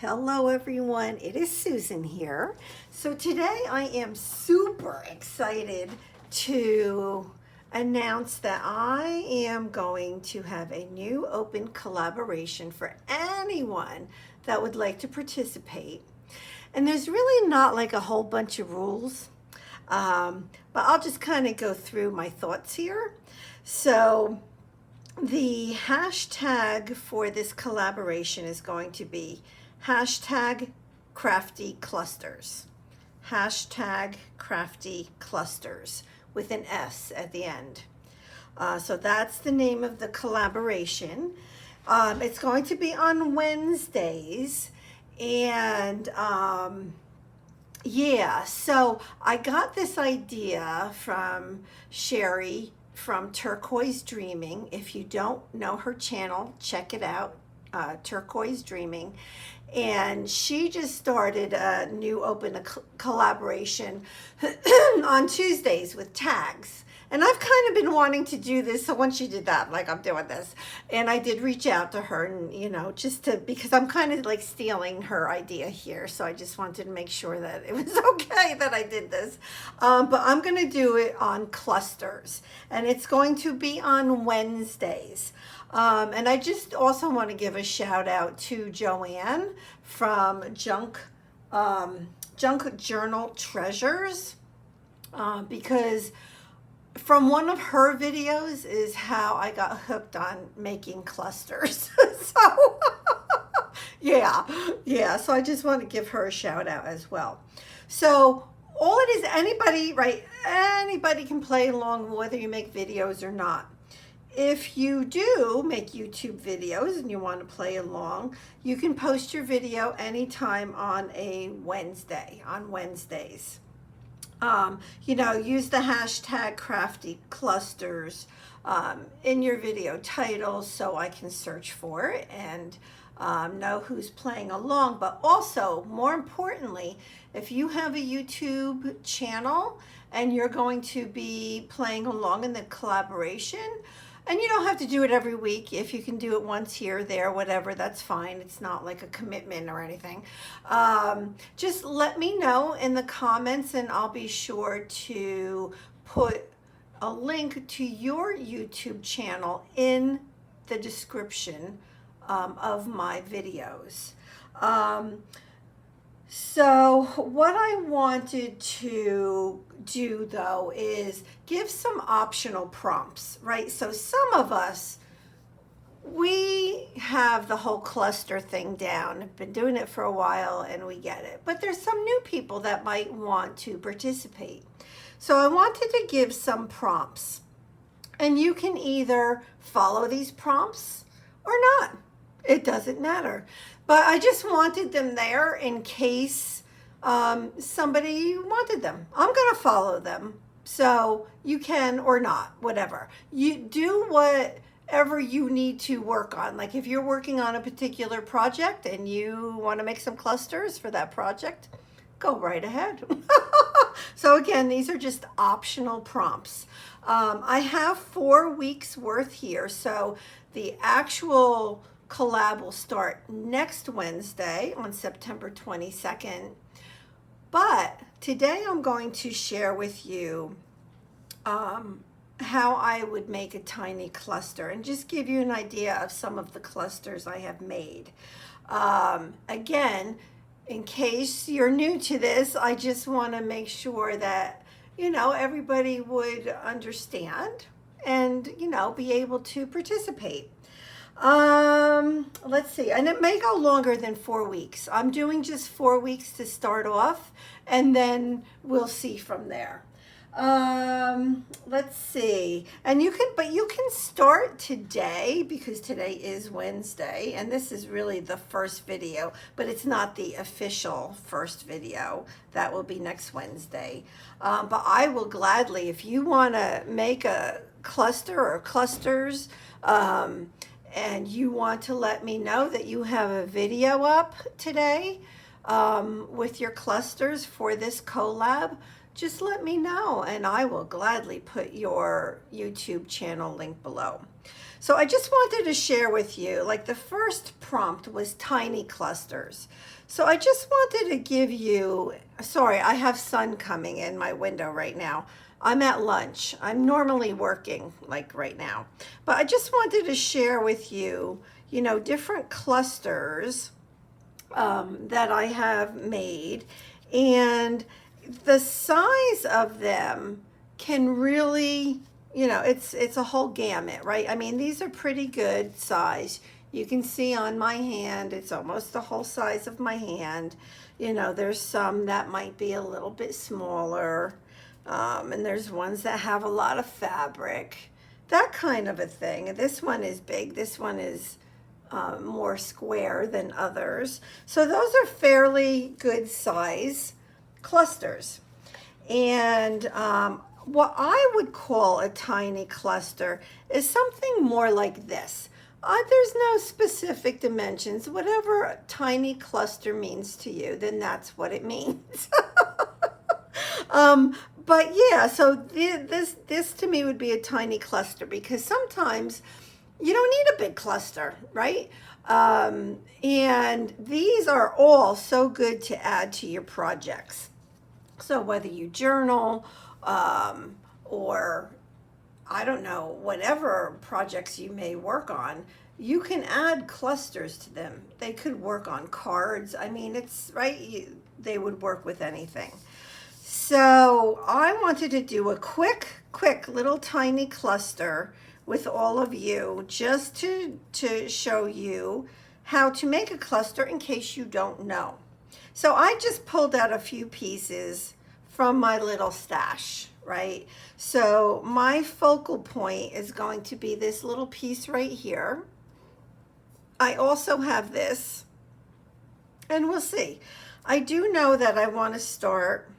Hello everyone, it is Susan here. So today I am super excited to announce that I am going to have a new open collaboration for anyone that would like to participate. And there's really not like a whole bunch of rules, but I'll just kind of go through my thoughts here. So the hashtag for this collaboration is going to be hashtag craftyclusters. Hashtag craftyclusters with an S at the end. So that's the name of the collaboration. It's going to be on Wednesdays. And yeah, so I got this idea from Sherry from Turquoise Dreaming. If you don't know her channel, check it out, Turquoise Dreaming. And she just started a new open collaboration on Tuesdays with tags. And I've kind of been wanting to do this. So when she did that, like, I'm doing this. And I did reach out to her and, you know, just to, because I'm kind of like stealing her idea here. So I just wanted to make sure that it was okay that I did this. But I'm going to do it on clusters. And it's going to be on Wednesdays. And I just also want to give a shout out to Joanne from Junk Journal Treasures, because from one of her videos is how I got hooked on making clusters. So yeah, so I just want to give her a shout out as well. So all it is, anybody, right, anybody can play along whether you make videos or not. If you do make YouTube videos and you want to play along, you can post your video anytime on a Wednesday, on Wednesdays. You know, use the hashtag craftyclusters in your video titles so I can search for it and know who's playing along. But also, more importantly, if you have a YouTube channel and you're going to be playing along in the collaboration, and you don't have to do it every week. If you can do it once here or there, whatever, that's fine. It's not like a commitment or anything. Just let me know in the comments and I'll be sure to put a link to your YouTube channel in the description of my videos. So what I wanted to do though is give some optional prompts, right? So some of us, we have the whole cluster thing down. I've been doing it for a while and we get it. But there's some new people that might want to participate. So I wanted to give some prompts. And you can either follow these prompts or not. It doesn't matter. But I just wanted them there in case somebody wanted them. I'm going to follow them. So you can or not, whatever. You do whatever you need to work on. Like if you're working on a particular project and you want to make some clusters for that project, go right ahead. So again, these are just optional prompts. I have 4 weeks worth here. So the actual collab will start next Wednesday on September 22nd. But today I'm going to share with you how I would make a tiny cluster and just give you an idea of some of the clusters I have made. Again, in case you're new to this, I just want to make sure that, you know, everybody would understand and, you know, be able to participate. Let's see, and it may go longer than 4 weeks. I'm doing just 4 weeks to start off, and then we'll see from there. Let's see, and you can start today because today is Wednesday, and this is really the first video, but it's not the official first video. That will be next Wednesday. But I will gladly, if you want to make a cluster or clusters, and you want to let me know that you have a video up today with your clusters for this collab, just let me know and I will gladly put your YouTube channel link below. So I just wanted to share with you, like the first prompt was tiny clusters. So I just wanted to give you, sorry, I have sun coming in my window right now. I'm at lunch. I'm normally working like right now, but I just wanted to share with you, you know, different clusters that I have made, and the size of them can really, you know, it's a whole gamut, right? I mean, these are pretty good size. You can see on my hand, it's almost the whole size of my hand. You know, there's some that might be a little bit smaller, and there's ones that have a lot of fabric, that kind of a thing. This one is big. This one is more square than others. So those are fairly good size clusters. And what I would call a tiny cluster is something more like this. There's no specific dimensions. Whatever a tiny cluster means to you, then that's what it means. But yeah, so this to me would be a tiny cluster, because sometimes you don't need a big cluster, right? And these are all so good to add to your projects. So whether you journal, or I don't know, whatever projects you may work on, you can add clusters to them. They could work on cards. I mean, it's right, they would work with anything. So I wanted to do a quick little tiny cluster with all of you, just to show you how to make a cluster in case you don't know. So I just pulled out a few pieces from my little stash, right? So my focal point is going to be this little piece right here. I also have this, and we'll see. I do know that I want to start,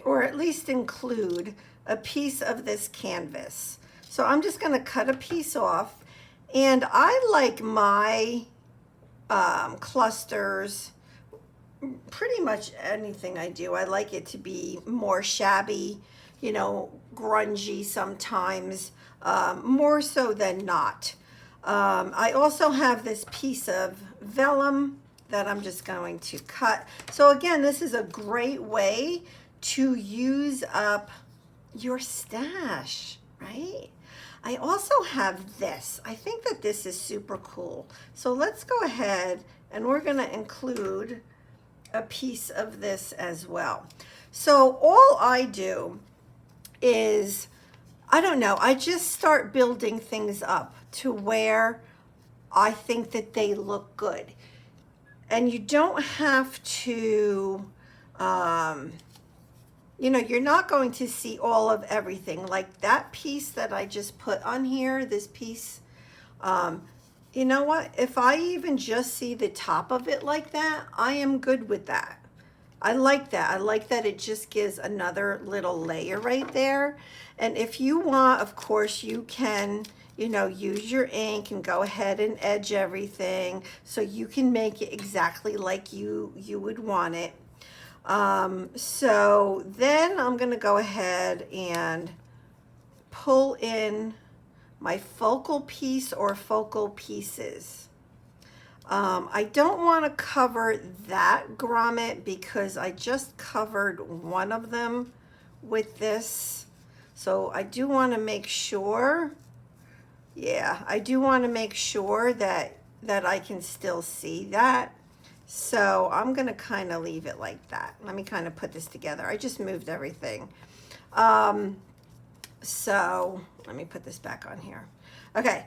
or at least include, a piece of this canvas. So I'm just going to cut a piece off, and I like my clusters, pretty much anything I do, I like it to be more shabby, you know, grungy sometimes, more so than not. I also have this piece of vellum that I'm just going to cut. So again, this is a great way to use up your stash, right? I also have this. I think that this is super cool. So let's go ahead and we're going to include a piece of this as well. So all I do is, I don't know, I just start building things up to where I think that they look good. And you don't have to, you know, you're not going to see all of everything. Like that piece that I just put on here, this piece, you know what? If I even just see the top of it like that, I am good with that. I like that. I like that it just gives another little layer right there. And if you want, of course, you can, you know, use your ink and go ahead and edge everything so you can make it exactly like you would want it. So then I'm going to go ahead and pull in my focal piece or focal pieces. I don't want to cover that grommet because I just covered one of them with this. So I do want to make sure, yeah, I do want to make sure that I can still see that. So I'm going to kind of leave it like that. Let me kind of put this together. I just moved everything. So let me put this back on here. Okay,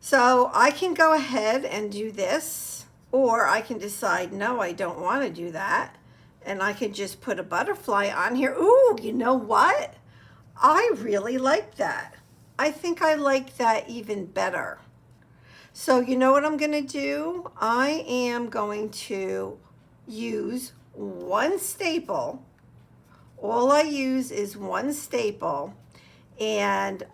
so I can go ahead and do this, or I can decide, no, I don't want to do that. And I can just put a butterfly on here. Ooh, you know what? I really like that. I think I like that even better. So you know what I'm going to do? I am going to use one staple. All I use is one staple, and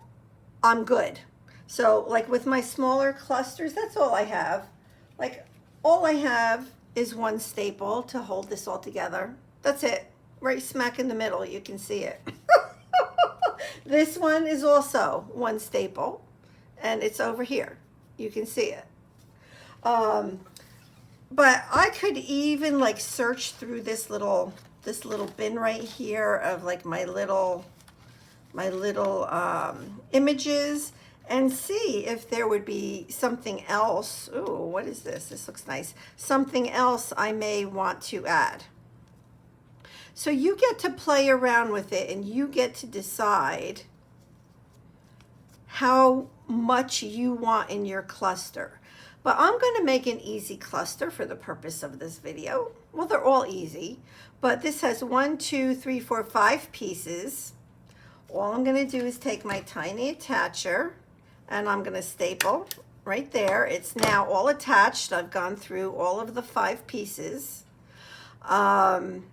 I'm good. So like with my smaller clusters, that's all I have. Like all I have is one staple to hold this all together. That's it. Right smack in the middle, you can see it. This one is also one staple, and it's over here. You can see it. But I could even like search through this little bin right here of like my little images and see if there would be something else. Ooh, what is this? This looks nice. Something else I may want to add. So you get to play around with it and you get to decide how much you want in your cluster. But I'm going to make an easy cluster for the purpose of this video. Well, they're all easy, but this has 1, 2, 3, 4, 5 pieces. All I'm going to do is take my tiny attacher and I'm going to staple right there. It's now all attached. I've gone through all of the 5 pieces. And,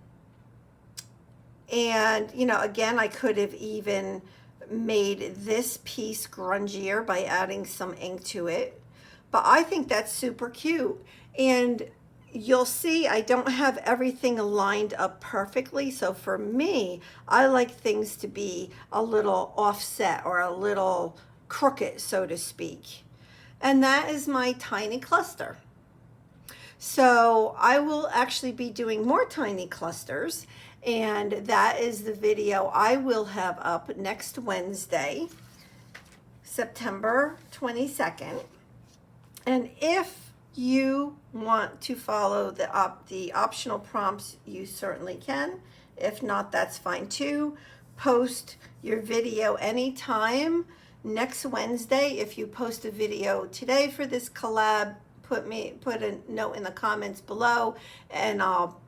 you know, again, I could have even made this piece grungier by adding some ink to it. But I think that's super cute. And you'll see I don't have everything lined up perfectly. So for me, I like things to be a little offset or a little crooked, so to speak. And that is my tiny cluster. So I will actually be doing more tiny clusters, and that is the video I will have up next Wednesday, September 22nd. And if you want to follow the optional prompts, you certainly can. If not, that's fine too. Post your video anytime next Wednesday. If you post a video today for this collab, put a note in the comments below, and I'll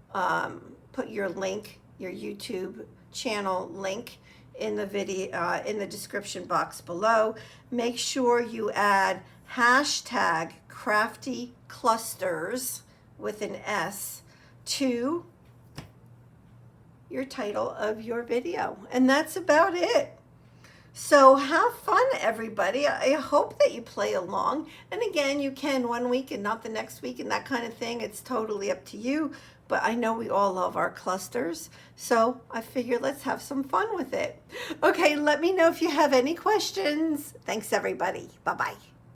put your link, your YouTube channel link in the video in the description box below. Make sure you add hashtag craftyclusters with an S to your title of your video. And that's about it. So have fun, everybody. I hope that you play along. And again, you can one week and not the next week and that kind of thing. It's totally up to you. But I know we all love our clusters. So I figure let's have some fun with it. Okay, let me know if you have any questions. Thanks, everybody. Bye-bye.